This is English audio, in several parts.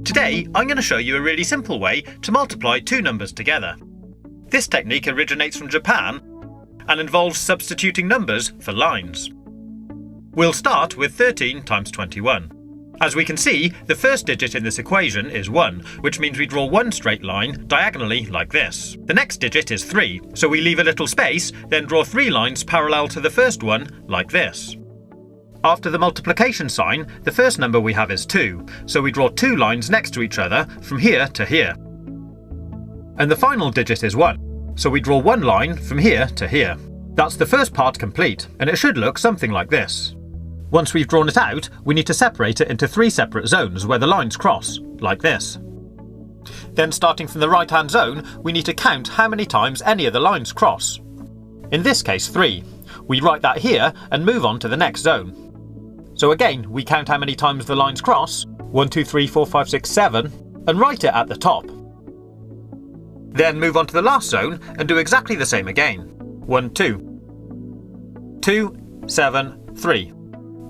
Today, I'm going to show you a really simple way to multiply two numbers together. This technique originates from Japan and involves substituting numbers for lines. We'll start with 13 times 21. As we can see, the first digit in this equation is 1, which means we draw one straight line diagonally like this. The next digit is 3, so we leave a little space, then draw 3 lines parallel to the first one like this. After the multiplication sign, the first number we have is 2, so we draw 2 lines next to each other from here to here. And the final digit is 1, so we draw 1 line from here to here. That's the first part complete, and it should look something like this. Once we've drawn it out, we need to separate it into 3 separate zones where the lines cross, like this. Then starting from the right-hand zone, we need to count how many times any of the lines cross. In this case 3. We write that here and move on to the next zone. So again, we count how many times the lines cross, 1, 2, 3, 4, 5, 6, 7, and write it at the top. Then move on to the last zone and do exactly the same again. 1, 2. 2, 7, 3.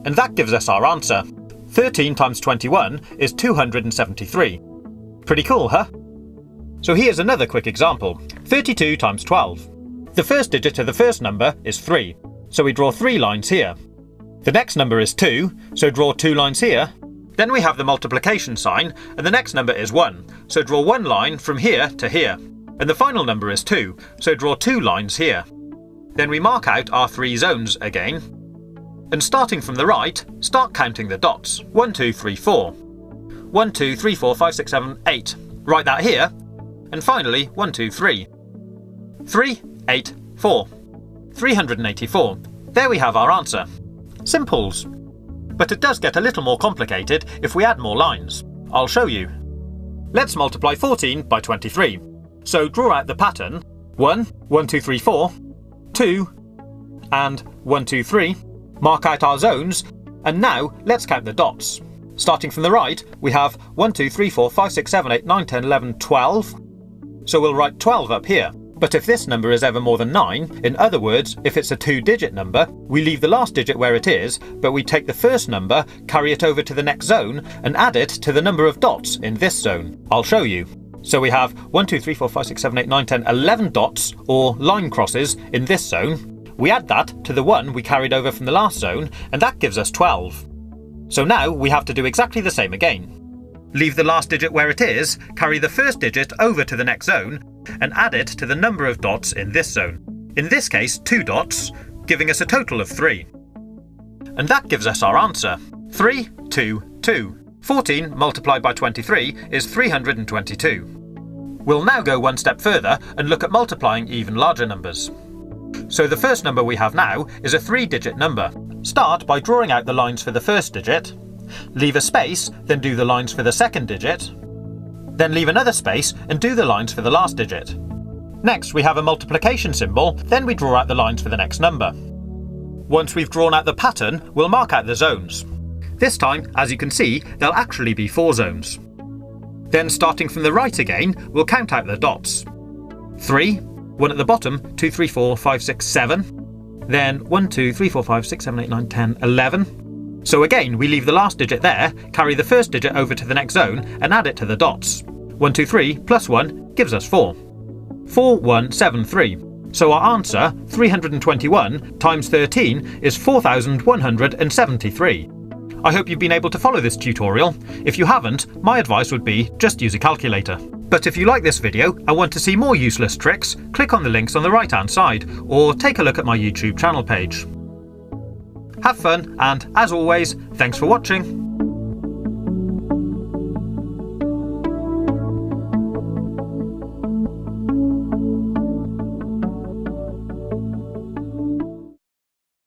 And that gives us our answer. 13 times 21 is 273. Pretty cool, huh? So here's another quick example. 32 times 12. The first digit of the first number is 3, so we draw 3 lines here. The next number is 2, so draw 2 lines here. Then we have the multiplication sign, and the next number is 1, so draw 1 line from here to here. And the final number is 2, so draw 2 lines here. Then we mark out our 3 zones again. And starting from the right, start counting the dots. 1, 2, 3, 4. 1, 2, 3, 4, 5, 6, 7, 8. Write that here. And finally, 1, 2, 3. 3, 8, 4. 384. There we have our answer. Simples. But it does get a little more complicated if we add more lines. I'll show you. Let's multiply 14 by 23. So draw out the pattern. 1, 1, 2, 3, 4. 2, and 1, 2, 3. Mark out our zones, and now let's count the dots. Starting from the right, we have 1, 2, 3, 4, 5, 6, 7, 8, 9, 10, 11, 12. So we'll write 12 up here. But if this number is ever more than 9, in other words, if it's a 2-digit number, we leave the last digit where it is, but we take the first number, carry it over to the next zone, and add it to the number of dots in this zone. I'll show you. So we have 1, 2, 3, 4, 5, 6, 7, 8, 9, 10, 11 dots, or line crosses, in this zone. We add that to the one we carried over from the last zone, and that gives us 12. So now we have to do exactly the same again. Leave the last digit where it is, carry the first digit over to the next zone, and add it to the number of dots in this zone. In this case, 2 dots, giving us a total of 3. And that gives us our answer. 3, 2, 2. 14 multiplied by 23 is 322. We'll now go one step further and look at multiplying even larger numbers. So the first number we have now is a 3-digit number. Start by drawing out the lines for the first digit, leave a space, then do the lines for the second digit, then leave another space and do the lines for the last digit. Next we have a multiplication symbol, then we draw out the lines for the next number. Once we've drawn out the pattern, we'll mark out the zones. This time, as you can see, there'll actually be 4 zones. Then starting from the right again, we'll count out the dots. 3, 1 at the bottom, 2, 3, 4, 5, 6, 7. Then 1, 2, 3, 4, 5, 6, 7, 8, 9, 10, 11. So again, we leave the last digit there, carry the first digit over to the next zone, and add it to the dots. 1, 2, 3 plus 1 gives us 4. 4, 1, 7, 3. So our answer, 321 times 13, is 4,173. I hope you've been able to follow this tutorial. If you haven't, my advice would be just use a calculator. But if you like this video and want to see more useless tricks, click on the links on the right-hand side, or take a look at my YouTube channel page. Have fun, and as always, thanks for watching.